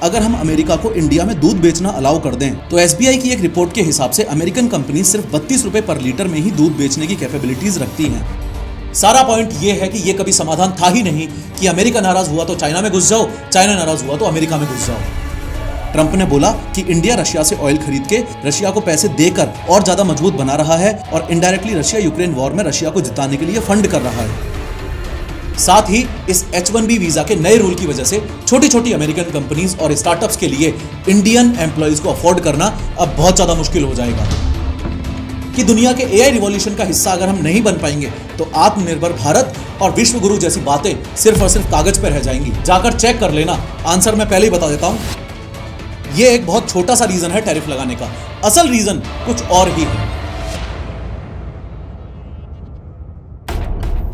अगर हम अमेरिका को इंडिया में दूध बेचना अलाउ कर दें। तो एसबीआई की एक रिपोर्ट के हिसाब से अमेरिकन कंपनी सिर्फ 32 रुपए पर लीटर में ही दूध बेचने की कैपेबिलिटीज रखती हैं। सारा पॉइंट ये है कि ये कभी समाधान था ही नहीं कि अमेरिका नाराज हुआ तो चाइना में घुस जाओ, चाइना नाराज हुआ तो अमेरिका में घुस जाओ। ट्रंप ने बोला कि इंडिया रशिया से ऑयल खरीद के रशिया को पैसे देकर और ज्यादा मजबूत बना रहा है और इनडायरेक्टली रशिया यूक्रेन वॉर में रशिया को जिताने के लिए फंड कर रहा है। साथ ही इस H1B वीजा के नए रूल की वजह से छोटी छोटी अमेरिकन कंपनीज और स्टार्टअप्स के लिए इंडियन एम्प्लॉइज को अफोर्ड करना अब बहुत ज्यादा मुश्किल हो जाएगा कि दुनिया के AI रिवॉल्यूशन का हिस्सा अगर हम नहीं बन पाएंगे तो आत्मनिर्भर भारत और विश्व गुरु जैसी बातें सिर्फ और सिर्फ कागज पर रह जाएंगी। जाकर चेक कर लेना, आंसर मैं पहले ही बता देता हूं। ये एक बहुत छोटा सा रीजन है टैरिफ लगाने का, असल रीजन कुछ और ही है।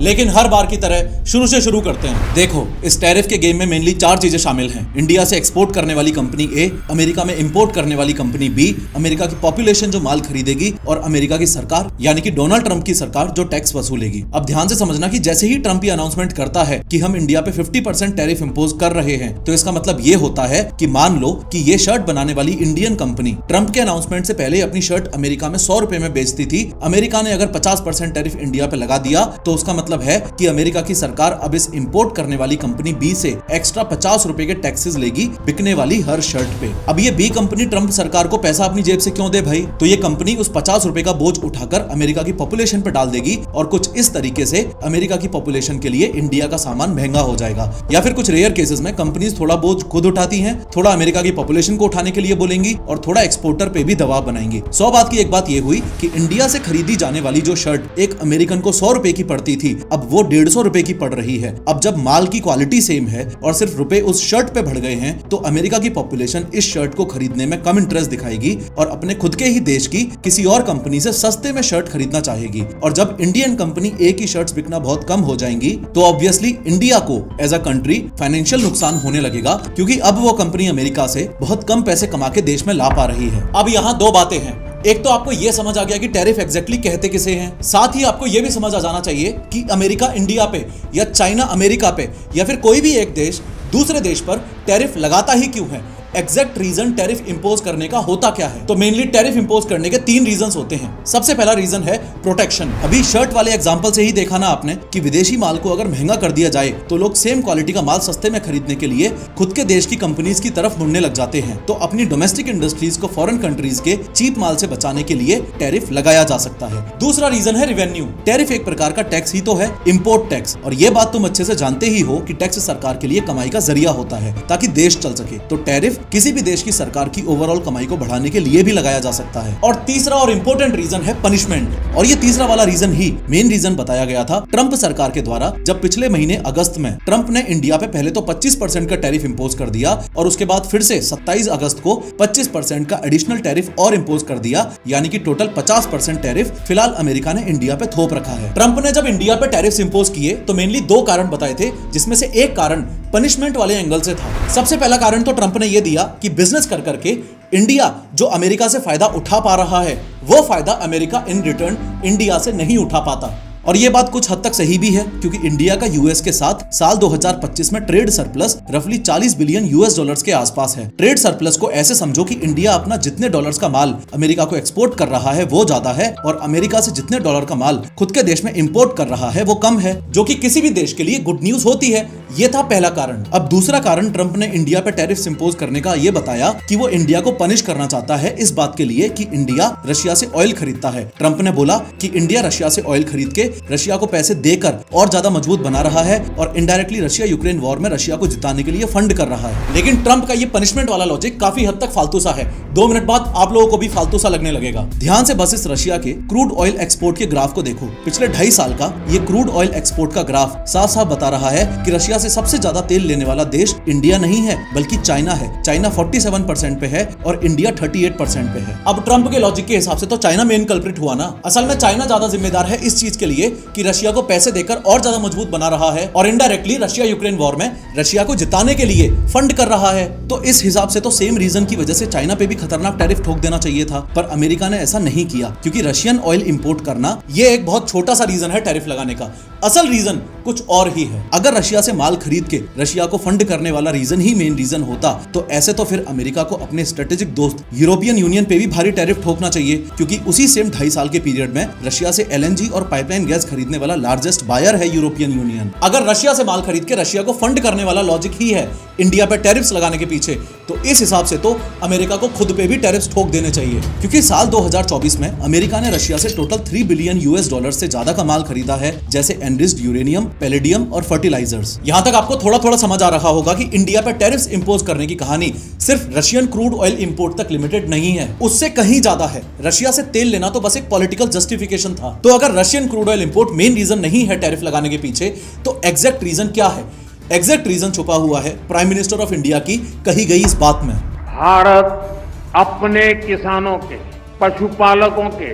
लेकिन हर बार की तरह शुरू से शुरू करते हैं। देखो, इस टैरिफ के गेम में मेनली 4 चीजें शामिल हैं। इंडिया से एक्सपोर्ट करने वाली कंपनी ए, अमेरिका में इंपोर्ट करने वाली कंपनी बी, अमेरिका की पॉपुलेशन जो माल खरीदेगी और अमेरिका की सरकार यानी कि डोनाल्ड ट्रंप की सरकार जो टैक्स वसूलेगी। अब ध्यान से समझना कि जैसे ही ट्रंप ये अनाउंसमेंट करता है कि हम इंडिया पे 50% टैरिफ इंपोज कर रहे हैं, तो इसका मतलब ये होता है कि मान लो कि ये शर्ट बनाने वाली इंडियन कंपनी ट्रंप के अनाउंसमेंट से पहले अपनी शर्ट अमेरिका में 100 रुपए में बेचती थी। अमेरिका ने अगर 50% टैरिफ इंडिया पे लगा दिया तो उसका मतलब है कि अमेरिका की सरकार अब इस इंपोर्ट करने वाली कंपनी बी से एक्स्ट्रा 50 रुपए के टैक्सेस लेगी बिकने वाली हर शर्ट पे। अब ये बी कंपनी ट्रंप सरकार को पैसा अपनी जेब से क्यों दे भाई? तो ये कंपनी उस 50 रुपए का बोझ उठाकर अमेरिका की पॉपुलेशन पे डाल देगी और कुछ इस तरीके से अमेरिका की पॉपुलेशन के लिए इंडिया का सामान महंगा हो जाएगा। या फिर कुछ रेयर केसेस में कंपनीज थोड़ा बोझ खुद उठाती हैं, थोड़ा अमेरिका की पॉपुलेशन को उठाने के लिए बोलेंगी और थोड़ा एक्सपोर्टर पे भी दबाव बनाएंगी। 100 बात की एक बात ये हुई कि इंडिया से खरीदी जाने वाली जो शर्ट एक अमेरिकन को 100 रुपए की पड़ती थी, अब वो 150 रुपए की पड़ रही है। अब जब माल की क्वालिटी सेम है और सिर्फ रुपए उस शर्ट पे बढ़ गए हैं, तो अमेरिका की पॉपुलेशन इस शर्ट को खरीदने में कम इंटरेस्ट दिखाएगी और अपने खुद के ही देश की किसी और कंपनी से सस्ते में शर्ट खरीदना चाहेगी। और जब इंडियन कंपनी ए की शर्ट्स बिकना बहुत कम हो जाएंगी, तो ऑब्वियसली इंडिया को एज अ कंट्री फाइनेंशियल नुकसान होने लगेगा, क्योंकि अब वो कंपनी अमेरिका से बहुत कम पैसे कमा के देश में ला पा रही है। अब यहाँ 2 बातें हैं। एक तो आपको यह समझ आ गया कि टैरिफ एग्जैक्टली कहते किसे हैं, साथ ही आपको यह भी समझ आ जाना चाहिए कि अमेरिका इंडिया पे या चाइना अमेरिका पे या फिर कोई भी एक देश दूसरे देश पर टैरिफ लगाता ही क्यों है। एग्जैक्ट रीजन टैरिफ इंपोज करने का होता क्या है? तो मेनली टैरिफ इंपोज करने के 3 रीजंस होते हैं। सबसे पहला रीजन है प्रोटेक्शन। अभी शर्ट वाले एग्जांपल से ही देखा ना आपने कि विदेशी माल को अगर महंगा कर दिया जाए तो लोग सेम क्वालिटी का माल सस्ते में खरीदने के लिए खुद के देश की कंपनीज की तरफ मुड़ने लग जाते हैं। तो अपनी डोमेस्टिक इंडस्ट्रीज को फॉरेन कंट्रीज के चीप माल से बचाने के लिए टैरिफ लगाया जा सकता है। दूसरा रीजन है रेवेन्यू। टैरिफ एक प्रकार का टैक्स ही तो है, इंपोर्ट टैक्स। और ये बात तुम अच्छे से जानते ही हो कि टैक्स सरकार के लिए कमाई का जरिया होता है ताकि देश चल सके। तो टैरिफ किसी भी देश की सरकार की ओवरऑल कमाई को बढ़ाने के लिए भी लगाया जा सकता है। और तीसरा और इंपॉर्टेंट रीजन है पनिशमेंट। और ये तीसरा वाला रीजन ही मेन रीजन बताया गया था ट्रंप सरकार के द्वारा, जब पिछले महीने अगस्त में ट्रंप ने इंडिया पे पहले तो 25% का टैरिफ इंपोज कर दिया और उसके बाद फिर से 27 अगस्त को 25% का एडिशनल टैरिफ और इंपोज कर दिया, यानी कि टोटल 50% टैरिफ फिलहाल अमेरिका ने इंडिया पे थोप रखा है। ट्रंप ने जब इंडिया पे टैरिफ इंपोज किए तो मेनली 2 कारण बताए थे, जिसमें से एक कारण पनिशमेंट वाले एंगल से था। सबसे पहला कारण तो ट्रंप ने यह दिया कि बिजनेस कर करके इंडिया जो अमेरिका से फायदा उठा पा रहा है, वो फायदा अमेरिका इन रिटर्न इंडिया से नहीं उठा पाता। और ये बात कुछ हद तक सही भी है, क्योंकि इंडिया का यूएस के साथ साल 2025 में ट्रेड सरप्लस रफली 40 बिलियन यूएस डॉलर्स के आसपास है। ट्रेड सरप्लस को ऐसे समझो कि इंडिया अपना जितने डॉलर्स का माल अमेरिका को एक्सपोर्ट कर रहा है वो ज्यादा है और अमेरिका से जितने डॉलर का माल खुद के देश में इंपोर्ट कर रहा है वो कम है, जो कि किसी भी देश के लिए गुड न्यूज होती है। ये था पहला कारण। अब दूसरा कारण ट्रंप ने इंडिया पे टैरिफ इंपोज करने का ये बताया कि वो इंडिया को पनिश करना चाहता है इस बात के लिए कि इंडिया रशिया से ऑयल खरीदता है। ट्रंप ने बोला कि इंडिया रशिया से ऑयल खरीद के रशिया को पैसे देकर और ज्यादा मजबूत बना रहा है और इनडायरेक्टली रशिया यूक्रेन वॉर में रशिया को जिताने के लिए फंड कर रहा है। लेकिन ट्रंप का ये पनिशमेंट वाला लॉजिक काफी हद तक फालतू सा है। 2 मिनट बाद आप लोगों को भी फालतू सा लगने लगेगा। ध्यान से बस इस रशिया के क्रूड ऑयल एक्सपोर्ट के ग्राफ को देखो। पिछले 2.5 साल का ये क्रूड ऑयल एक्सपोर्ट का ग्राफ साफ साफ बता रहा है कि रशिया से सबसे ज्यादा तेल लेने वाला देश इंडिया नहीं है बल्कि चाइना है। चाइना 47% पे है और इंडिया 38% पे है। अब ट्रंप के लॉजिक के हिसाब से तो चाइना मेन कल्प्रिट हुआ ना। असल में चाइना ज्यादा जिम्मेदार है इस चीज के लिए लिए कि रशिया को पैसे देकर और ज्यादा मजबूत बना रहा है और इनडायरेक्टली रशिया यूक्रेन वॉर में रशिया को जिताने के लिए फंड कर रहा है। तो इस हिसाब से तो सेम रीजन की वजह से चाइना पे भी खतरनाक टैरिफ ठोक देना चाहिए था, पर अमेरिका ने ऐसा नहीं किया क्योंकि रशियन ऑयल इंपोर्ट करना ये एक बहुत छोटा सा रीजन है टैरिफ लगाने का। असल रीजन कुछ और ही है। अगर रशिया से माल खरीद के रशिया को फंड करने वाला रीजन ही मेन रीजन होता तो ऐसे तो फिर अमेरिका को अपने स्ट्रेटेजिक दोस्त यूरोपियन यूनियन पे भी भारी टैरिफ ठोकना चाहिए, क्योंकि उसी सेम 2.5 साल के पीरियड में रशिया से एलएनजी और पाइपलाइन गैस खरीदने वाला लार्जेस्ट बायर है यूरोपियन यूनियन। अगर रशिया से माल खरीद के रशिया को फंड करने वाला लॉजिक ही है इंडिया पे टैरिफ्स लगाने के पीछे, तो इस हिसाब से तो अमेरिका को खुद पे भी टैरिफ्स ठोक देने चाहिए, क्योंकि साल 2024 में अमेरिका ने रशिया से टोटल $3 बिलियन से ज्यादा का माल खरीदा है, जैसे एनरिच्ड यूरेनियम, पैलेडियम और फर्टिलाइजर्स। यहां तक आपको थोड़ा थोड़ा समझ आ रहा होगा कि इंडिया पर टैरिफ्स इंपोज करने की कहानी सिर्फ रशियन क्रूड ऑयल इंपोर्ट तक लिमिटेड नहीं है, उससे कहीं ज्यादा है। रशिया से तेल लेना तो बस एक पॉलिटिकल जस्टिफिकेशन था। तो अगर Russian crude oil import main reason नहीं है टैरिफ लगाने के पीछे, तो एग्जैक्ट रीजन क्या है? एग्जैक्ट रीजन छुपा हुआ है प्राइम मिनिस्टर ऑफ इंडिया की कही गई इस बात में। भारत अपने किसानों के, पशुपालकों के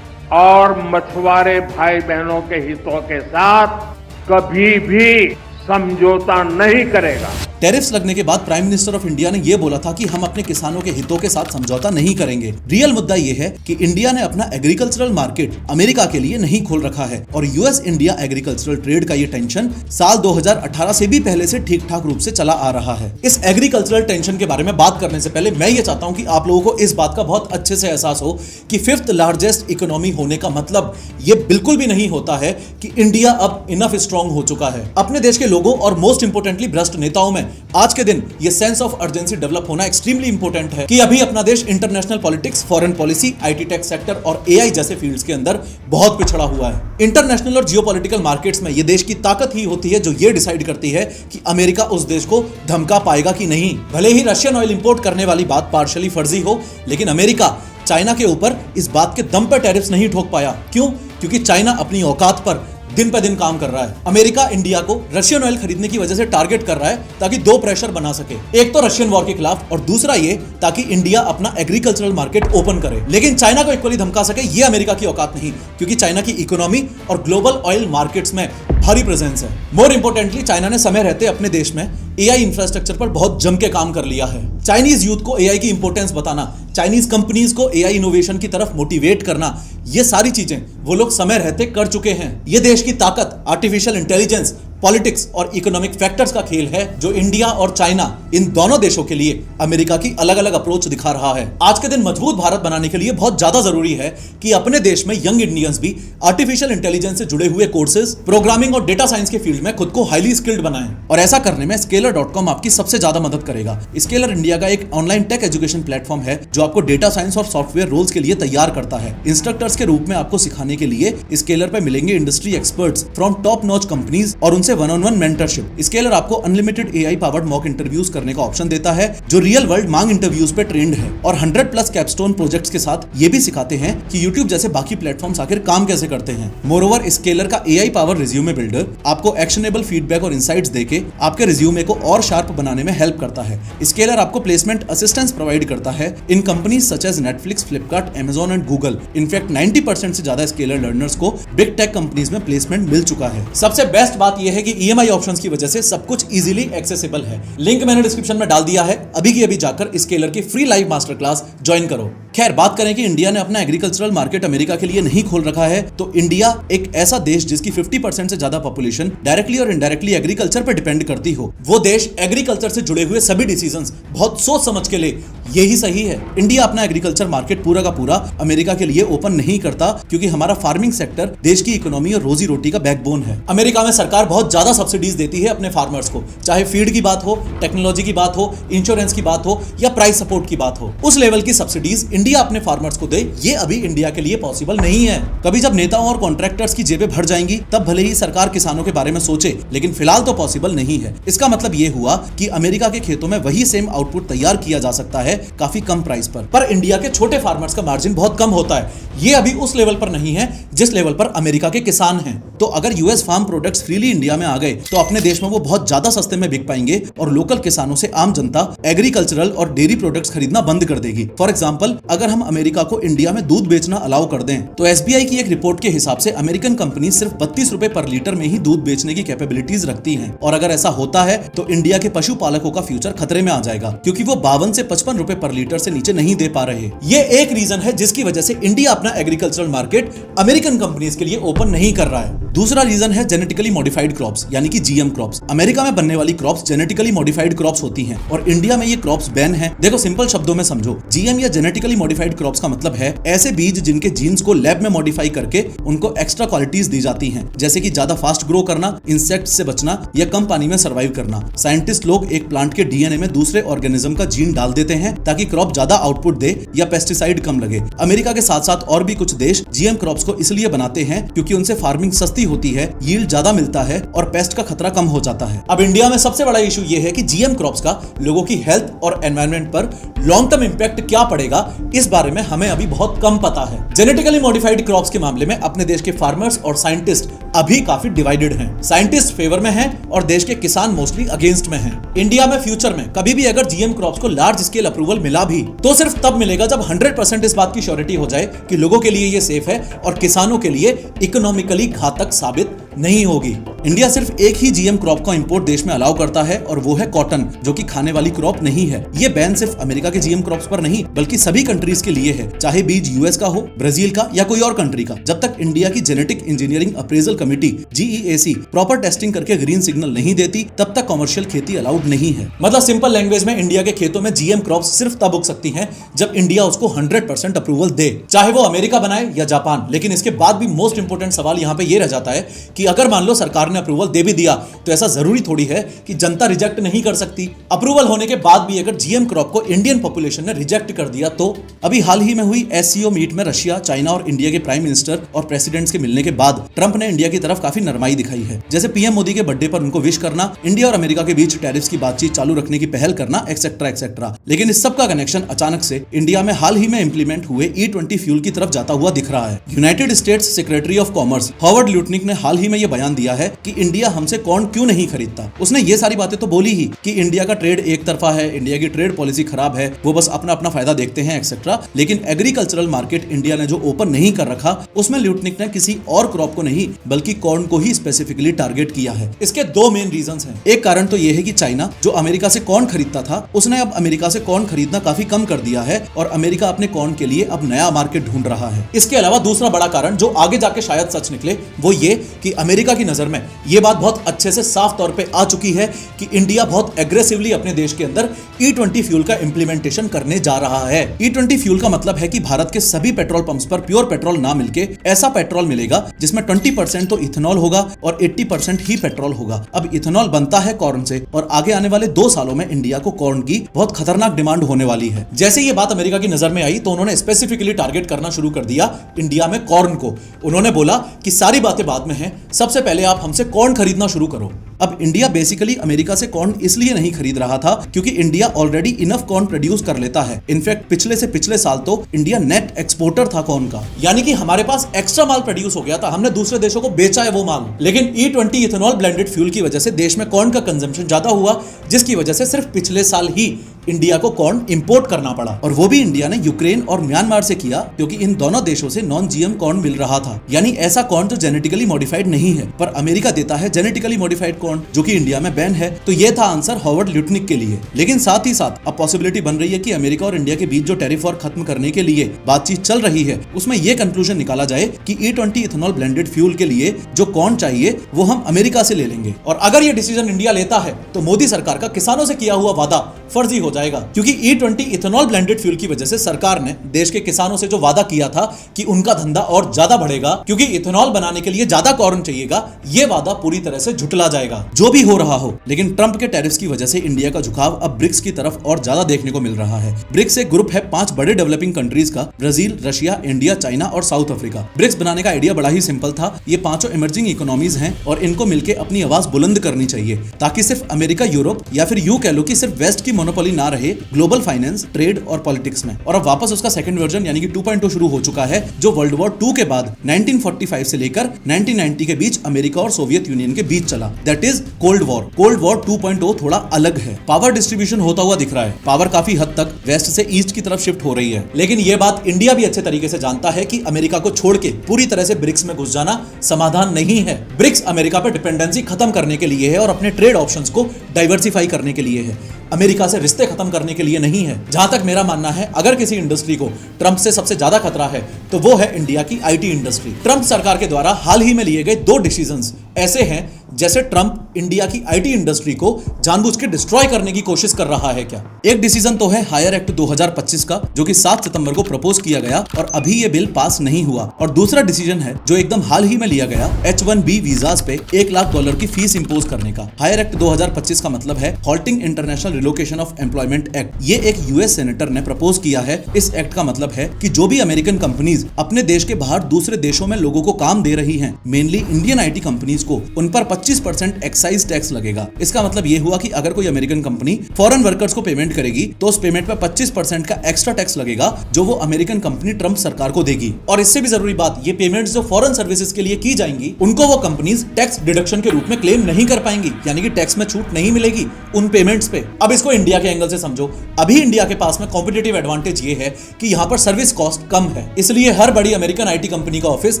और मछुआरे भाई बहनों के हितों के साथ कभी भी समझौता नहीं करेगा। टैरिफ्स लगने के बाद प्राइम मिनिस्टर ऑफ इंडिया ने यह बोला था कि हम अपने किसानों के हितों के साथ समझौता नहीं करेंगे। रियल मुद्दा यह है कि इंडिया ने अपना एग्रीकल्चरल मार्केट अमेरिका के लिए नहीं खोल रखा है और यूएस इंडिया एग्रीकल्चरल ट्रेड का ये टेंशन साल 2018 से भी पहले से ठीक ठाक रूप से चला आ रहा है। इस एग्रीकल्चरल टेंशन के बारे में बात करने से पहले मैं ये चाहता हूं कि आप लोगों को इस बात का बहुत अच्छे से एहसास हो कि 5th लार्जेस्ट इकोनॉमी होने का मतलब ये बिल्कुल भी नहीं होता है कि इंडिया अब इनफ स्ट्रांग हो चुका है। अपने देश के लोगों और मोस्ट इंपोर्टेंटली भ्रष्ट नेताओं में आज के दिन ये सेंस ऑफ अर्जेंसी डेवलप होना एक्सट्रीमली इंपॉर्टेंट है कि अभी अपना देश international politics, foreign policy, IT tech sector और एआई जैसे फील्ड्स के अंदर बहुत पिछड़ा हुआ है। इंटरनेशनल और जियोपॉलिटिकल मार्केट्स में ये देश की ताकत ही होती है जो ये डिसाइड करती है कि अमेरिका उस देश को धमका पाएगा कि नहीं। भले ही रशियन ऑयल इंपोर्ट करने वाली बात पार्शियली फर्जी हो, लेकिन अमेरिका चाइना के ऊपर इस बात के दम पर टैरिफ्स नहीं ठोक पाया। क्यों? क्योंकि चाइना अपनी औकात पर दिन पे दिन काम कर रहा है। अमेरिका इंडिया को रशियन ऑयल खरीदने की वजह से टारगेट कर रहा है ताकि 2 प्रेशर बना सके, एक तो रशियन वॉर के खिलाफ और दूसरा ये ताकि इंडिया अपना एग्रीकल्चरल मार्केट ओपन करे। लेकिन चाइना को इक्वली धमका सके ये अमेरिका की औकात नहीं, क्योंकि चाइना की इकोनॉमी और ग्लोबल ऑयल मार्केट्स में भारी प्रेजेंस है। मोर इंपोर्टेंटली चाइना ने समय रहते अपने देश में एआई इंफ्रास्ट्रक्चर पर बहुत जम के काम कर लिया है। चाइनीज यूथ को एआई की इंपॉर्टेंस बताना, चाइनीज कंपनीज को एआई इनोवेशन की तरफ मोटिवेट करना, ये सारी चीजें वो लोग समय रहते कर चुके हैं। ये देश की ताकत आर्टिफिशियल इंटेलिजेंस, पॉलिटिक्स और इकोनॉमिक फैक्टर्स का खेल है जो इंडिया और चाइना इन दोनों देशों के लिए अमेरिका की अलग अलग अप्रोच दिखा रहा है। आज के दिन मजबूत भारत बनाने के लिए बहुत ज्यादा जरूरी है कि अपने देश में यंग इंडियंस भी आर्टिफिशियल इंटेलिजेंस से जुड़े हुए कोर्सेज, प्रोग्रामिंग और डेटा साइंस के फील्ड में खुद को हाईली स्किल्ड बनाएं। और ऐसा करने में Scaler.com आपकी सबसे ज्यादा मदद करेगा। स्केलर इंडिया का एक ऑनलाइन टेक एजुकेशन प्लेटफॉर्म है जो आपको डेटा साइंस और सॉफ्टवेयर रोल्स के लिए तैयार करता है। इंस्ट्रक्टर्स के रूप में आपको सिखाने के लिए स्केलर पे मिलेंगे industry experts from top notch companies और उनसे वन-ऑन-वन मेंटरशिप। स्केलर आपको unlimited AI powered mock interviews करने का ऑप्शन देता है जो रियल वर्ल्ड मांग इंटरव्यूज पे ट्रेंड है, और 100+ कैपस्टोन प्रोजेक्ट्स के साथ ये भी सिखाते हैं कि यूट्यूब जैसे बाकी प्लेटफॉर्म्स आखिर काम कैसे करते हैं। मोरओवर स्केलर का एआई पावर रिज्यूमे बिल्डर आपको एक्शनेबल फीडबैक और इनसाइट्स देके आपके रिज्यूमे को और शार्प बनाने में हेल्प करता है। स्केलर आपको प्लेसमेंट असिस्टेंस प्रोवाइड करता है in companies such as Netflix, Flipkart, Amazon and Google. In fact 90% से ज्यादा स्केलर लर्नर्स को बिग टेक कंपनीज में प्लेसमेंट मिल चुका है। सबसे बेस्ट बात यह है कि ईएमआई ऑप्शंस की वजह से सब कुछ इजीली एक्सेसिबल है। लिंक मैंने डिस्क्रिप्शन में डाल दिया है, अभी की अभी जाकर स्केलर की free live master class join करो। खैर, बात करें कि इंडिया ने अपना एग्रीकल्चरल मार्केट अमेरिका के लिए नहीं खोल रखा है, तो इंडिया एक ऐसा देश जिसकी 50% से ज्यादा पॉपुलेशन डायरेक्टली और इनडायरेक्टली एग्रीकल्चर पर डिपेंड करती हो, वो देश एग्रीकल्चर से जुड़े हुए सभी डिसीजंस बहुत सोच समझ के ले, यही सही है। इंडिया अपना एग्रीकल्चर मार्केट पूरा का पूरा अमेरिका के लिए ओपन नहीं करता, क्योंकि हमारा फार्मिंग सेक्टर देश की इकोनॉमी और रोजी रोटी का बैकबोन है। अमेरिका में सरकार बहुत ज्यादा सब्सिडीज देती है अपने फार्मर्स को, चाहे फीड की बात हो, टेक्नोलॉजी की बात हो, इंश्योरेंस की बात हो या प्राइस सपोर्ट की बात हो। उस लेवल की सब्सिडीज इंडिया अपने फार्मर्स को दे, ये अभी इंडिया के लिए पॉसिबल नहीं है। कभी जब नेताओं और कॉन्ट्रैक्टर्स की जेबें भर जाएंगी तब भले ही सरकार किसानों के बारे में सोचे, लेकिन फिलहाल तो पॉसिबल नहीं है। इसका मतलब ये हुआ कि अमेरिका के खेतों में वही सेम आउटपुट तैयार किया जा सकता है काफी कम प्राइस पर इंडिया के छोटे फार्मर्स का मार्जिन बहुत कम होता है। ये अभी उस लेवल पर नहीं है जिस लेवल पर अमेरिका के किसान हैं। तो अगर US farm products freely India में आ गए तो अपने देश में वो बहुत ज्यादा सस्ते में बिक पाएंगे और लोकल किसानों से आम जनता एग्रीकल्चरल और डेयरी प्रोडक्ट्स खरीदना बंद कर देगी। फॉर एग्जांपल, अगर हम अमेरिका को इंडिया में दूध बेचना अलाउ कर दें तो एसबीआई की एक रिपोर्ट के हिसाब से अमेरिकन कंपनी सिर्फ 32 रुपए पर लीटर में ही दूध बेचने की कैपेबिलिटीज रखती हैं। और अगर ऐसा होता है तो इंडिया के पशुपालकों का फ्यूचर खतरे में आ जाएगा, क्योंकि वो 52 से 55 रुपए पर लीटर से नीचे नहीं दे पा रहे। ये एक रीजन है जिसकी वजह से इंडिया अपना एग्रीकल्चरल मार्केट अमेरिकन कंपनीज के लिए ओपन नहीं कर रहा है। दूसरा रीजन है जेनेटिकली मॉडिफाइड क्रॉप्स, यानी कि जीएम क्रॉप्स। अमेरिका में बनने वाली क्रॉप्स जेनेटिकली मॉडिफाइड क्रॉप्स होती हैं और इंडिया में ये क्रॉप्स बैन है। देखो, सिंपल शब्दों में समझो, जीएम या जेनेटिकली मॉडिफाइड क्रॉप्स का मतलब है ऐसे बीज जिनके जीन्स को लैब में मॉडिफाई करके उनको एक्स्ट्रा क्वालिटीज दी जाती हैं, जैसे कि ज्यादा फास्ट ग्रो करना, इंसेक्ट्स से बचना या कम पानी में सर्वाइव करना। साइंटिस्ट लोग एक प्लांट के डीएनए में दूसरे ऑर्गेनिज्म का जीन डाल देते हैं ताकि क्रॉप ज्यादा आउटपुट दे या पेस्टिसाइड कम लगे। अमेरिका के साथ साथ और भी कुछ देश जीएम क्रॉप्स को इसलिए बनाते हैं क्योंकि उनसे फार्मिंग सस्ती होती है, यील्ड ज्यादा मिलता है और पेस्ट का खतरा कम हो जाता है। अब इंडिया में सबसे बड़ा इशू ये है कि जीएम क्रॉप्स का लोगों की हेल्थ और एनवायरनमेंट पर लॉन्ग टर्म इंपैक्ट क्या पड़ेगा, इस बारे में हमें अभी बहुत कम पता है। जेनेटिकली मॉडिफाइड क्रॉप्स के मामले में अपने देश के फार्मर्स और साइंटिस्ट अभी काफी डिवाइडेड हैं। साइंटिस्ट फेवर में हैं और देश के किसान मोस्टली अगेंस्ट में हैं। इंडिया में फ्यूचर में कभी भी अगर जीएम क्रॉप्स को लार्ज स्केल अप्रूवल मिला भी तो सिर्फ तब मिलेगा जब 100% इस बात की श्योरिटी हो जाए कि लोगों के लिए ये सेफ है और किसानों के लिए इकोनॉमिकली घातक साबित नहीं होगी। इंडिया सिर्फ एक ही जीएम क्रॉप का इंपोर्ट देश में अलाउ करता है और वो है कॉटन, जो कि खाने वाली क्रॉप नहीं है। ये बैन सिर्फ अमेरिका के जीएम क्रॉप्स पर नहीं बल्कि सभी कंट्रीज के लिए है, चाहे बीज यूएस का हो, ब्राजील का या कोई और कंट्री का। जब तक इंडिया की genetic engineering appraisal committee GEAC proper testing करके ग्रीन सिग्नल नहीं देती तब तक कमर्शियल खेती अलाउड नहीं है। मतलब सिंपल लैंग्वेज में इंडिया के खेतों में जीएम क्रॉप्स सिर्फ तब उग सकती हैं जब इंडिया उसको 100% अप्रूवल दे, चाहे वो अमेरिका बनाए या जापान। लेकिन इसके बाद भी मोस्ट इंपोर्टेंट सवाल यहाँ पे ये रह जाता है कि अगर मान लो सरकार ने अप्रूवल दे भी दिया तो ऐसा जरूरी थोड़ी है कि जनता रिजेक्ट नहीं कर सकती। अप्रूवल होने के बाद भी अगर जीएम क्रॉप को इंडियन पॉपुलेशन ने रिजेक्ट कर दिया तो अभी हाल ही में हुई एससीओ मीट में रशिया, चाइना और इंडिया के प्राइम मिनिस्टर और प्रेसिडेंट्स के मिलने के बाद ट्रंप ने इंडिया की तरफ काफी नरमाई दिखाई है, जैसे पीएम मोदी के बर्थडे पर उनको विश करना, इंडिया और अमेरिका के बीच टैरिफ्स की बातचीत चालू रखने की पहल करना, एक्सेट्रा एक्सेट्रा। लेकिन इस सब का कनेक्शन अचानक से इंडिया में हाल ही में इंप्लीमेंट हुए E20 फ्यूल की तरफ जाता हुआ दिख रहा है। United States secretary of commerce Howard Lutnick ने हाल ही में यह बयान दिया है कि इंडिया हमसे कॉर्न क्यों नहीं खरीदता। उसने ये सारी बातें तो बोली ही कि इंडिया का ट्रेड एक तरफा है, इंडिया की ट्रेड पॉलिसी खराब है, वो बस अपना अपना फायदा देखते हैं एक्सेट्रा। लेकिन एग्रीकल्चरल मार्केट इंडिया ने जो ओपन नहीं कर रखा उसमें ल्यूटनिक ने किसी और क्रॉप को नहीं बल्कि कॉर्न को ही स्पेसिफिकली टारगेट किया है। इसके दो मेन रीजंस हैं। एक कारण तो यह है कि चाइना जो अमेरिका से कॉर्न खरीदता था उसने अब अमेरिका से कॉर्न खरीदना काफी कम कर दिया है और अमेरिका अपने कॉर्न के लिए अब नया मार्केट ढूंढ रहा है। इसके अलावा दूसरा बड़ा कारण जो आगे जाके शायद सच निकले वो ये कि अमेरिका की नजर में ये बात बहुत अच्छे से साफ तौर पे आ चुकी है कि इंडिया बहुत एग्रेसिवली अपने देश के अंदर E20 फ्यूल का इंप्लीमेंटेशन करने जा रहा है। E20 फ्यूल का मतलब है कि भारत के सभी पेट्रोल पंप्स पर प्योर पेट्रोल ना मिलके ऐसा पेट्रोल मिलेगा जिसमें 20% तो इथेनॉल होगा और 80% ही पेट्रोल होगा। अब इथेनॉल बनता है कॉर्न से और आगे आने वाले 2 सालों में इंडिया को कॉर्न की बहुत खतरनाक डिमांड होने वाली है। जैसे ये बात अमेरिका की नजर में आई तो उन्होंने स्पेसिफिकली टारगेट करना शुरू कर दिया इंडिया में कॉर्न को। उन्होंने बोला कि सारी बातें बाद में हैं, सबसे पहले आप हमसे कॉर्न खरीदना शुरू करो। अब इंडिया बेसिकली अमेरिका से कॉर्न इसलिए नहीं खरीद रहा था क्योंकि India already enough corn produce कर लेता है। इनफैक्ट पिछले से पिछले साल तो इंडिया नेट एक्सपोर्टर था कॉर्न का, यानी कि हमारे पास एक्स्ट्रा माल प्रोड्यूस हो गया था, हमने दूसरे देशों को बेचा है वो माल। लेकिन E20 इथेनॉल ब्लेंडेड फ्यूल की वजह से देश में कॉर्न का कंजम्पशन ज्यादा हुआ, जिसकी वजह से सिर्फ पिछले साल ही इंडिया को कॉर्न इंपोर्ट करना पड़ा और वो भी इंडिया ने यूक्रेन और म्यांमार से किया क्योंकि इन दोनों देशों से नॉन जीएम कॉर्न मिल रहा था, यानी ऐसा कॉर्न जो जेनेटिकली मॉडिफाइड नहीं है। पर अमेरिका देता है जेनेटिकली मॉडिफाइड कॉर्न जो कि इंडिया में बैन है। तो ये था आंसर हॉवर्ड ल्यूटनिक के लिए। लेकिन साथ ही साथ अब पॉसिबिलिटी बन रही है कि अमेरिका और इंडिया के बीच जो टैरिफ वॉर खत्म करने के लिए बातचीत चल रही है उसमें यह कंक्लूजन निकाला जाए कि E20 इथेनॉल ब्लेंडेड फ्यूल के लिए जो कॉर्न चाहिए वो हम अमेरिका से ले लेंगे। और अगर ये डिसीजन इंडिया लेता है तो मोदी सरकार का किसानों से किया हुआ वादा फर्जी हो जाएगा, क्योंकि E20 इथेनॉल ब्लेंडेड फ्यूल की वजह से सरकार ने देश के किसानों से जो वादा किया था कि उनका धंधा और ज्यादा बढ़ेगा क्योंकि इथेनॉल बनाने के लिए ज्यादा कॉर्न चाहिएगा, ये वादा पूरी तरह से झुटला जाएगा। सोचा। जो भी हो रहा हो, लेकिन ट्रंप के टैरिफ्स की वजह से इंडिया का झुकाव अब ब्रिक्स की तरफ और ज्यादा देखने को मिल रहा है। ब्रिक्स एक ग्रुप है 5 बड़े डेवलपिंग कंट्रीज का, ब्राजील, रशिया, इंडिया, चाइना और साउथ अफ्रीका। ब्रिक्स बनाने का आइडिया बड़ा ही सिंपल था। ये पांचों इमर्जिंग इकोनॉमीज हैं और इनको मिलकर अपनी आवाज बुलंद करनी चाहिए, ताकि सिर्फ अमेरिका, यूरोप या फिर यूं कह लो कि सिर्फ वेस्ट की मोनोपोली ना रहे ग्लोबल फाइनेंस, ट्रेड और पॉलिटिक्स में। और अब वापस उसका सेकंड वर्जन यानी कि 2.0 शुरू हो चुका है, जो वर्ल्ड वॉर 2 के बाद 1945 से लेकर 1990 के बीच अमेरिका और सोवियत यूनियन के बीच चला। That is cold war. Cold war 2.0 थोड़ा अलग है। पावर डिस्ट्रीब्यूशन होता हुआ दिख रहा है। पावर काफी हद तक वेस्ट से ईस्ट की तरफ शिफ्ट हो रही है। लेकिन यह बात इंडिया भी अच्छे तरीके से जानता है कि अमेरिका को छोड़ के पूरी तरह से ब्रिक्स में घुस जाना समाधान नहीं है। ब्रिक्स अमेरिका पर डिपेंडेंसी खत्म करने के लिए है और अपने ट्रेड ऑप्शंस को डाइवर्सिफाई करने के लिए है, अमेरिका से रिश्ते खत्म करने के लिए नहीं है। जहां तक मेरा मानना है, अगर किसी इंडस्ट्री को ट्रंप से सबसे ज्यादा खतरा है तो वो है इंडिया की आईटी इंडस्ट्री। ट्रंप सरकार के द्वारा हाल ही में लिए गए 2 डिसीजंस ऐसे हैं जैसे ट्रंप इंडिया की आईटी इंडस्ट्री को जानबूझ के डिस्ट्रॉय करने की कोशिश कर रहा है क्या। एक डिसीजन तो है हायर एक्ट 2025 का, जो कि 7 सितंबर को प्रपोज किया गया और अभी ये बिल पास नहीं हुआ। और दूसरा डिसीजन है जो एकदम हाल ही में लिया गया, H1B वीजास पे $1 लाख की फीस इंपोज करने का। हायर एक्ट 2025 का मतलब है halting international relocation of employment act. ये एक यूएस सेनेटर ने प्रपोज किया है। इस एक्ट का मतलब है कि जो भी अमेरिकन कंपनीज अपने देश के बाहर दूसरे देशों में लोगों को काम दे रही हैं, मेनली इंडियन आईटी कंपनीज को, उन पर 25% एक्साइज टैक्स लगेगा। इसका मतलब ये हुआ कि अगर कोई अमेरिकन कंपनी फॉरेन वर्कर्स को पेमेंट करेगी तो उस पेमेंट पर 25% का एक्स्ट्रा टैक्स लगेगा, जो वो अमेरिकन कंपनी ट्रंप सरकार को देगी। और इससे भी जरूरी बात, ये पेमेंट्स जो फॉरेन सर्विसेज के लिए की जाएंगी, उनको वो कंपनीज टैक्स डिडक्शन के रूप में क्लेम नहीं कर पाएंगी, यानी कि टैक्स में छूट नहीं मिलेगी उन पेमेंट्स पे। अब इसको इंडिया के एंगल से समझो। अभी इंडिया के पास में कॉम्पिटिटिव एडवांटेज ये है कि यहाँ पर सर्विस कॉस्ट कम है, इसलिए हर बड़ी अमेरिकन आईटी कंपनी का ऑफिस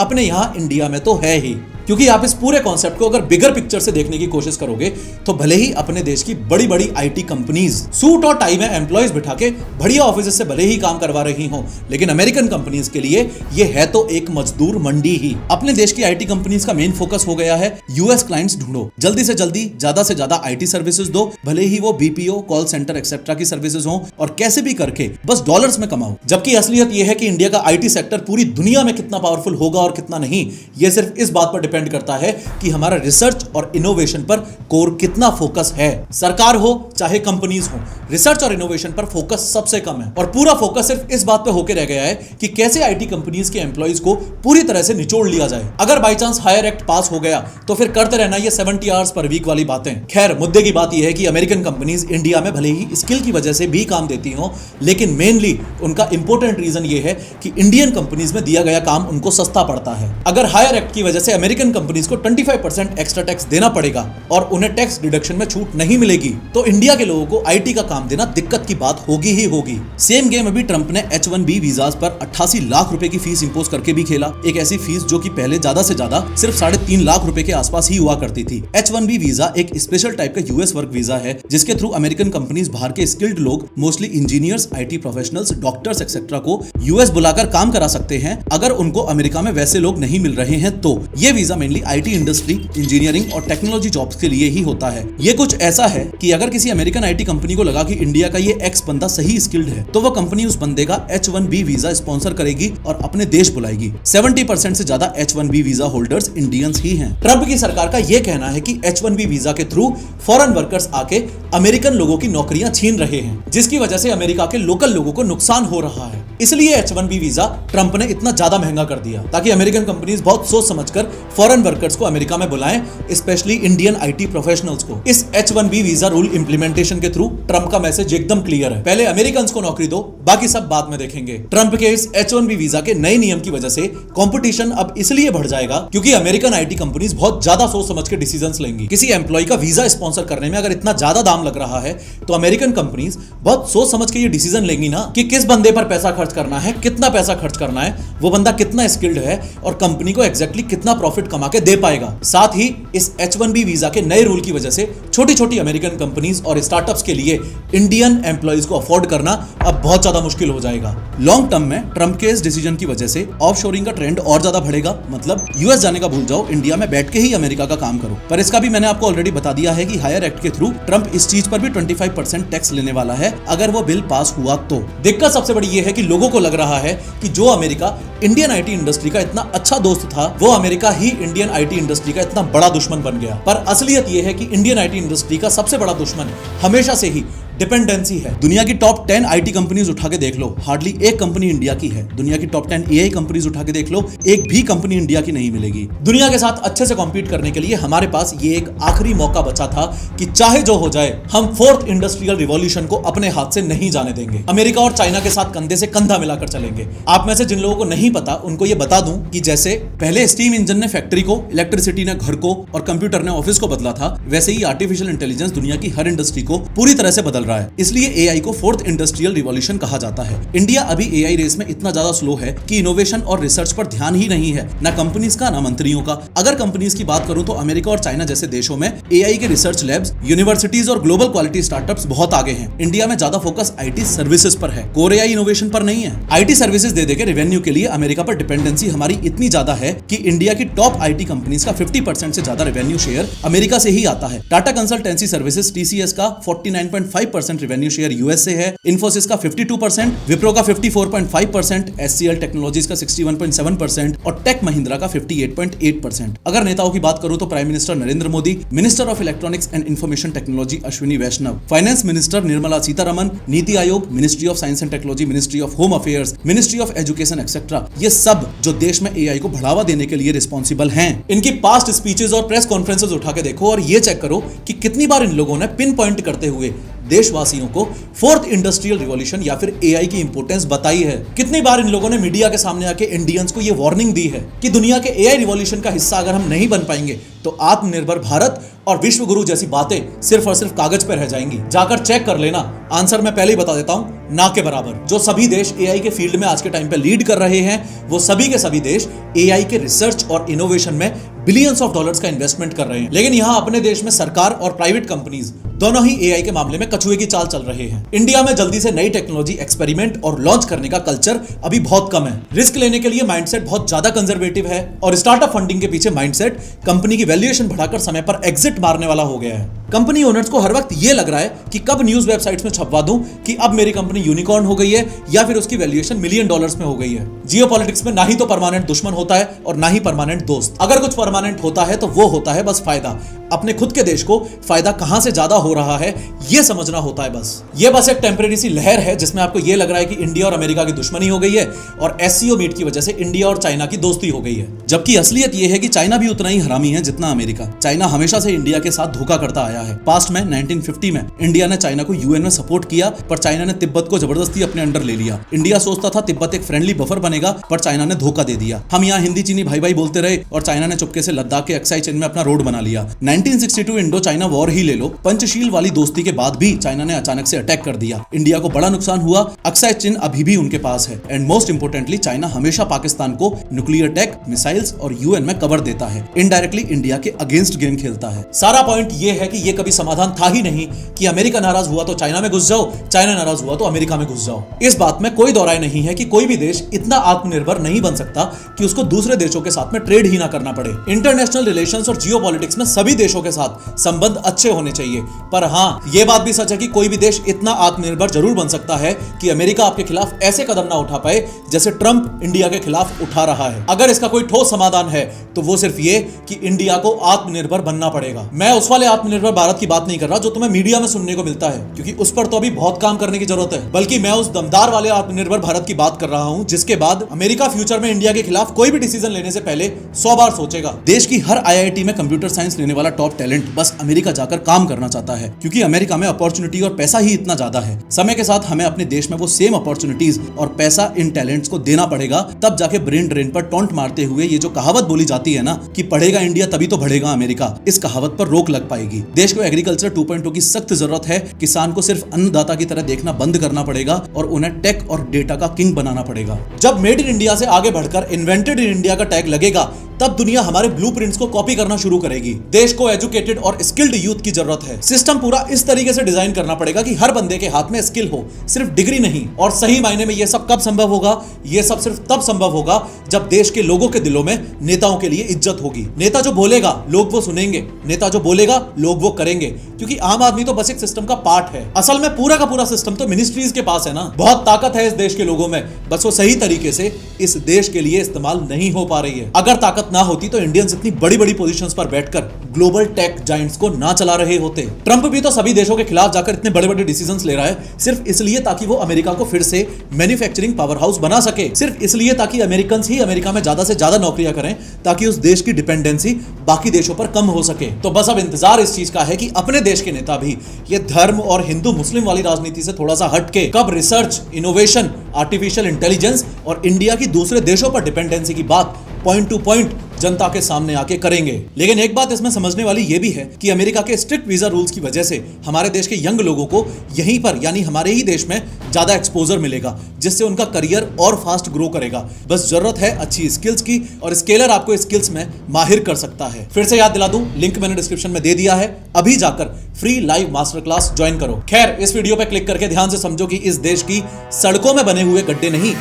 अपने यहाँ इंडिया में तो है ही। क्योंकि आप इस पूरे कॉन्सेप्ट को अगर बिगर पिक्चर से देखने की कोशिश करोगे तो भले ही अपने देश की बड़ी बड़ी आईटी कंपनीज सूट और टाई में एम्प्लॉयज बिठा के बढ़िया ऑफिस से भले ही काम करवा रही हों, लेकिन अमेरिकन कंपनीज के लिए ये है तो एक मजदूर मंडी ही। अपने देश की आईटी कंपनीज का मेन फोकस हो गया है यूएस क्लाइंट्स ढूंढो, जल्दी से जल्दी ज्यादा से ज्यादा आईटी सर्विसेज दो, भले ही वो बीपीओ, कॉल सेंटर एक्सेट्रा की सर्विसेज हो, और कैसे भी करके बस डॉलर्स में कमाओ। जबकि असलियत यह है कि इंडिया का आईटी सेक्टर पूरी दुनिया में कितना पावरफुल होगा और कितना नहीं, यह सिर्फ इस बात पर डिपेंड करता है कि हमारा रिसर्च और इनोवेशन पर कोर कितना फोकस है। सरकार हो चाहे कंपनीज हो, रिसर्च और इनोवेशन पर फोकस सबसे कम है और पूरा फोकस सिर्फ इस बात पे होके रह गया है कि कैसे आईटी कंपनीज के एम्प्लॉइज को पूरी तरह से निचोड़ लिया जाए। अगर by chance hire act pass हो गया तो फिर करते रहना ये 70 आवर्स पर वीक वाली बातें। खैर, मुद्दे की बात यह है कि अमेरिकन कंपनीज इंडिया में भले ही स्किल की वजह से भी काम देती हो, लेकिन मेनली उनका इंपॉर्टेंट रीजन ये है कि इंडियन कंपनीज में दिया गया काम उनको सस्ता पड़ता है। अगर हायर एक्ट की वजह से अमेरिकन कंपनीज को 25% एक्स्ट्रा टैक्स देना पड़ेगा और उन्हें टैक्स डिडक्शन में छूट नहीं मिलेगी, तो इंडिया के लोगों को आईटी का काम देना दिक्कत की बात होगी ही होगी। सेम गेम अभी ट्रंप ने H1B वीजास पर 88 लाख रुपए की फीस इंपोज करके भी खेला। एक ऐसी फीस जो कि पहले ज्यादा से ज्यादा सिर्फ 3.5 लाख रुपए के आसपास ही हुआ करती थी। H1B वीजा एक स्पेशल टाइप का यूएस वर्क वीजा है, जिसके थ्रू अमेरिकन कंपनीज बाहर के स्किल्ड लोग, mostly engineers, IT professionals, doctors etcetera को यूएस बुलाकर काम करा सकते हैं अगर उनको अमेरिका में वैसे लोग नहीं मिल रहे हैं। तो ये visa mainly IT industry, engineering और टेक्नोलॉजी जॉब्स के लिए ही होता है। ये कुछ ऐसा है कि अगर किसी अमेरिकन आईटी कंपनी को लगा कि इंडिया का ये एक्स बंदा सही स्किल्ड है, तो वो कंपनी उस बंदे का H1B वीजा स्पॉन्सर करेगी और अपने देश बुलाएगी। 70% से ज्यादा H1B वीजा होल्डर्स इंडियंस ही हैं। ट्रंप की सरकार का ये कहना है कि H1B वीजा के थ्रू फॉरेन वर्कर्स आके अमेरिकन लोगों की नौकरियां छीन रहे हैं, जिसकी वजह से अमेरिका के लोकल लोगों को नुकसान हो रहा है। इसलिए H1B वीजा ट्रंप ने इतना ज्यादा महंगा कर दिया ताकि अमेरिकन कंपनीज बहुत सोच समझकर फॉरेन वर्कर्स को अमेरिका में बुलाएं, स्पेशली इंडियन आईटी प्रोफेशनल्स को। इस H1B वीजा रूल इंप्लीमेंटेशन के थ्रू ट्रंप का मैसेज एकदम क्लियर है, पहले अमेरिकन को नौकरी दो, बाकी सब बाद में देखेंगे। ट्रंप के इस H1B वीजा के नए नियम की वजह से कंपटीशन अब इसलिए बढ़ जाएगा क्योंकि अमेरिकन आईटी कंपनीज बहुत ज्यादा सोच समझ के डिसीजंस लेंगी। किसी एम्प्लॉय का वीजा स्पॉन्सर करने में अगर इतना ज्यादा दाम लग रहा है तो अमेरिकन कंपनीज बहुत सोच समझ के ये डिसीजन लेंगी ना कि किस बंदे पर पैसा खर्च करना है, कितना पैसा खर्च करना है, वो बंदा कितना स्किल्ड है और कंपनी को एग्जैक्टली कितना प्रॉफिट कमा के दे पाएगा। साथ ही इस H1B वीजा के नए रूल की वजह से छोटी छोटी अमेरिकन कंपनीज और स्टार्टअप्स के लिए इंडियन एम्प्लॉइज को अफोर्ड करना अब बहुत ज्यादा मुश्किल हो जाएगा। लॉन्ग टर्म में ट्रंप के इस डिसीजन की वजह से ऑफशोरिंग का ट्रेंड और ज्यादा बढ़ेगा, मतलब यूएस जाने का भूल जाओ, इंडिया में बैठ के ही अमेरिका का काम करो। पर इसका भी मैंने आपको ऑलरेडी बता दिया है कि हायर एक्ट के थ्रू ट्रंप इस चीज पर भी 25% टैक्स लेने वाला है अगर वो बिल पास हुआ तो। दिक्कत सबसे बड़ी ये है कि लोगों को लग रहा है कि जो अमेरिका इंडियन आईटी इंडस्ट्री का इतना अच्छा दोस्त था, वो America he Indian IT industry का इतना बड़ा दुश्मन बन गया। पर असलियत ये है कि इंडियन आईटी इंडस्ट्री का सबसे बड़ा दुश्मन हमेशा से ही डिपेंडेंसी है। दुनिया की टॉप 10 आईटी कंपनीज उठा के देख लो, हार्डली एक कंपनी इंडिया की है। दुनिया की टॉप 10 एआई कंपनीज उठा के देख लो, एक भी कंपनी इंडिया की नहीं मिलेगी। दुनिया के साथ अच्छे से कॉम्पीट करने के लिए हमारे पास ये एक आखिरी मौका बचा था कि चाहे जो हो जाए, हम फोर्थ इंडस्ट्रियल रिवॉल्यूशन को अपने हाथ से नहीं जाने देंगे। अमेरिका और चाइना के साथ कंधे से कंधा मिलाकर चलेंगे। आप में से जिन लोगों को नहीं पता उनको ये बता दूं कि जैसे पहले स्टीम इंजन ने फैक्ट्री को, इलेक्ट्रिसिटी ने घर को और कंप्यूटर ने ऑफिस को बदला था, वैसे ही आर्टिफिशियल इंटेलिजेंस दुनिया की हर इंडस्ट्री को पूरी तरह से बदल रहा है। इसलिए एआई को फोर्थ इंडस्ट्रियल रिवॉल्यूशन कहा जाता है। इंडिया अभी एआई रेस में इतना ज्यादा स्लो है कि इनोवेशन और रिसर्च पर ध्यान ही नहीं है, ना कंपनीज का ना मंत्रियों का। अगर कंपनीज की बात करूं तो अमेरिका और चाइना जैसे देशों में एआई के रिसर्च लैब्स, यूनिवर्सिटीज और ग्लोबल क्वालिटी स्टार्टअप्स बहुत आगे हैं। इंडिया में ज्यादा फोकस आईटी सर्विसेज पर है, कोर एआई इनोवेशन पर नहीं है। आईटी सर्विसेज दे देके रेवेन्यू के लिए अमेरिका पर डिपेंडेंसी हमारी इतनी ज्यादा है कि इंडिया की टॉप आईटी कंपनीज का 50% से ज्यादा रेवेन्यू शेयर अमेरिका से ही आता है। टाटा कंसल्टेंसी सर्विसेज टीसीएस का 49.5% रेवेन्यू शेयर यूएस से है, इन्फोसिस का 52%, विप्रो का 54.5%, एचसीएल टेक्नोलॉजीज का 61.7% और टेक महिंद्रा का 58.8%। अगर नेताओं की बात करूं तो prime minister Narendra Modi, minister of electronics and information technology Ashwini Vaishnaw, finance minister Nirmala Sitharaman, NITI Aayog, ministry of science and technology, ministry of home affairs, ministry of education etcetera, ये सब जो देश में एआई को बढ़ावा देने के लिए रिस्पॉन्सिबल हैं। इनकी पास्ट स्पीचेस और प्रेस कॉन्फ्रेंसेस उठा के देखो और ये चेक करो कि कितनी बार इन लोगों ने पिन पॉइंट करते हुए देशवासियों को फोर्थ इंडस्ट्रियल रिवॉल्यूशन या फिर एआई की इंपोर्टेंस बताई है। कितनी बार इन लोगों ने मीडिया के सामने आके इंडियंस को ये वार्निंग दी है कि दुनिया के एआई रिवॉल्यूशन का हिस्सा अगर हम नहीं बन पाएंगे तो आत्मनिर्भर भारत और विश्व गुरु जैसी बातें सिर्फ और सिर्फ कागज पर रह जाएंगी। जाकर चेक कर लेना, आंसर मैं पहले ही बता देता हूं, ना के बराबर। जो सभी देश एआई के फील्ड में आज के टाइम पे लीड कर रहे हैं, वो सभी के सभी देश एआई के रिसर्च और इनोवेशन में बिलियंस ऑफ डॉलर्स का इन्वेस्टमेंट कर रहे हैं। लेकिन यहां अपने देश में सरकार और प्राइवेट कंपनीज दोनों ही एआई के मामले में कछुए की चाल चल रहे हैं। इंडिया में जल्दी से नई टेक्नोलॉजी एक्सपेरिमेंट और लॉन्च करने का कल्चर अभी बहुत कम है। रिस्क लेने के लिए माइंडसेट बहुत ज्यादा कंजर्वेटिव है और स्टार्टअप फंडिंग के पीछे माइंडसेट कंपनी की वैल्यूएशन बढ़ाकर समय पर एग्जिट मारने वाला हो गया है। कंपनी ओनर्स को हर वक्त ये लग रहा है कि कब न्यूज वेबसाइट्स में छपवा दूं कि अब मेरी कंपनी यूनिकॉर्न हो गई है या फिर उसकी वैल्यूएशन $1 मिलियन में हो गई है। जियोपॉलिटिक्स में ना ही तो परमानेंट दुश्मन होता है और ना ही परमानेंट दोस्त। अगर कुछ परमानेंट होता है तो वो होता है बस फायदा। अपने खुद के देश को फायदा कहां से ज्यादा हो रहा है ये समझना होता है बस। ये बस एक टेम्परेरी सी लहर है जिसमें आपको ये लग रहा है कि इंडिया और अमेरिका की दुश्मनी हो गई है और एससीओ मीट की वजह से इंडिया और चाइना की दोस्ती हो गई है। जबकि असलियत ये है कि चाइना भी उतना ही हरामी है जितना अमेरिका। चाइना हमेशा से इंडिया के साथ धोखा करता आया है। पास्ट में 1950 में इंडिया ने चाइना को यूएन में सपोर्ट किया, पर चाइना ने तिब्बत को जबरदस्ती अपने अंडर ले लिया। इंडिया सोचता था तिब्बत एक फ्रेंडली बफर बनेगा, पर चाइना ने धोखा दे दिया। हम यहाँ हिंदी चीनी भाई भाई बोलते रहे और चाइना ने चुपके से लद्दाख के अक्साई चीन में अपना रोड बना लिया। 1962 इंडो चाइना वॉर ही ले लो, पंचशील वाली दोस्ती के बाद भी चाइना ने अचानक से अटैक कर दिया। इंडिया को बड़ा नुकसान हुआ। अक्साई चीन अभी भी उनके पास है एंड मोस्ट इंपोर्टेंटली चाइना हमेशा पाकिस्तान को न्यूक्लियर टेक, मिसाइल्स और यूएन में कवर देता है। इनडायरेक्टली इंडिया के अगेंस्ट गेम खेलता है। सारा पॉइंट ये है कि ये कभी समाधान था ही नहीं कि अमेरिका नाराज हुआ तो चाइना में घुस जाओ, चाइना नाराज हुआ तो अमेरिका में घुस जाओ। इस बात में कोई दौराय नहीं है कि कोई भी देश इतना आत्मनिर्भर नहीं बन सकता कि उसको दूसरे देशों के साथ में ट्रेड ही ना करना पड़े। इंटरनेशनल रिलेशंस और जियोपॉलिटिक्स में सभी देशों के साथ संबंध अच्छे होने चाहिए, पर हाँ ये बात भी सच है कि कोई भी देश इतना आत्मनिर्भर जरूर बन सकता है कि अमेरिका आपके खिलाफ ऐसे कदम ना उठा पाए जैसे ट्रंप इंडिया के खिलाफ उठा रहा है। अगर इसका कोई ठोस समाधान है तो वो सिर्फ ये कि इंडिया को आत्मनिर्भर बनना पड़ेगा। मैं उस वाले आत्मनिर्भर भारत की बात नहीं कर रहा जो तुम्हें मीडिया में सुनने को मिलता है, क्योंकि उस पर तो अभी बहुत काम करने की जरूरत है, बल्कि मैं उस दमदार वाले आत्मनिर्भर भारत की बात कर रहा हूं जिसके बाद अमेरिका फ्यूचर में इंडिया के खिलाफ कोई भी डिसीजन लेने से पहले 100 बार सोचेगा। देश की हर आईआईटी में कंप्यूटर साइंस लेने वाला टॉप टैलेंट बस अमेरिका जाकर काम करना चाहता है, क्योंकि अमेरिका में अपॉर्चुनिटी और पैसा ही इतना ज्यादा है। समय के साथ हमें अपने देश में वो सेम अपॉर्चुनिटीज और पैसा इन टैलेंट्स को देना पड़ेगा, तब जाके ब्रेन ड्रेन पर टॉन्ट मारते हुए ये जो कहावत बोली जाती है ना कि पढ़ेगा इंडिया तभी तो बढ़ेगा अमेरिका, इस कहावत पर रोक लग पाएगी। देश को एग्रीकल्चर 2.0 की सख्त जरूरत है। किसान को सिर्फ अन्नदाता की तरह देखना बंद करना पड़ेगा और उन्हें टेक और डेटा का किंग बनाना पड़ेगा। जब मेड इन इंडिया से आगे बढ़कर इन्वेंटेड इन इंडिया का टैग लगेगा तब दुनिया हमारे ब्लूप्रिंट्स को कॉपी करना शुरू करेगी। देश को एजुकेटेड और स्किल्ड यूथ की जरूरत है। सिस्टम पूरा इस तरीके से डिजाइन करना पड़ेगा कि हर बंदे के हाथ में स्किल हो, सिर्फ डिग्री नहीं। और सही मायने में यह सब कब संभव होगा? यह सब सिर्फ तब संभव होगा जब देश के लोगों के दिलों में नेताओं के लिए इज्जत होगी। नेता जो बोलेगा लोग वो सुनेंगे, नेता जो बोलेगा लोग वो करेंगे, क्योंकि आम आदमी तो बस एक सिस्टम का पार्ट है। असल में पूरा का पूरा सिस्टम तो मिनिस्ट्रीज के पास है ना। बहुत ताकत है इस देश के लोगों में, बस वो सही तरीके से इस देश के लिए इस्तेमाल नहीं हो पा रही है। अगर ताकत ना होती तो इंडियंस इतनी बड़ी बड़ी पोजीशंस पर बैठकर ग्लोबल टेक जायंट्स को ना चला रहे होते। ट्रंप भी तो सभी देशों के खिलाफ जाकर इतने बड़े बड़े डिसीजंस ले रहा है सिर्फ इसलिए ताकि वो अमेरिका को फिर से मैन्युफैक्चरिंग पावर हाउस बना सके, सिर्फ इसलिए ताकि अमेरिकन ही अमेरिका में ज्यादा से ज्यादा नौकरियां करें, ताकि उस देश की डिपेंडेंसी बाकी देशों पर कम हो सके। तो बस अब इंतजार इस चीज का है कि अपने देश के नेता भी ये धर्म और हिंदू मुस्लिम वाली राजनीति से थोड़ा सा हटके कब रिसर्च, इनोवेशन, आर्टिफिशियल इंटेलिजेंस और इंडिया की दूसरे देशों पर डिपेंडेंसी की बात पॉइंट टू पॉइंट जनता के सामने आके करेंगे। लेकिन एक बात इसमें समझने वाली यह भी है कि अमेरिका के स्ट्रिक्ट वीजा रूल्स की वजह से हमारे देश के यंग लोगों को यहीं पर यानी हमारे ही देश में ज्यादा एक्सपोजर मिलेगा, जिससे उनका करियर और फास्ट ग्रो करेगा। बस जरूरत है अच्छी स्किल्स की, और स्केलर आपको स्किल्स में माहिर कर सकता है। फिर से याद दिला दूं, लिंक मैंने डिस्क्रिप्शन में दे दिया है, अभी जाकर free live master class join करो। खैर, इस वीडियो पे क्लिक करके ध्यान से समझो कि इस देश की सड़कों में बने हुए गड्ढे नहीं,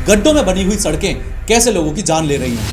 गड्ढों में बनी हुई सड़कें कैसे लोगों की जान ले रही हैं।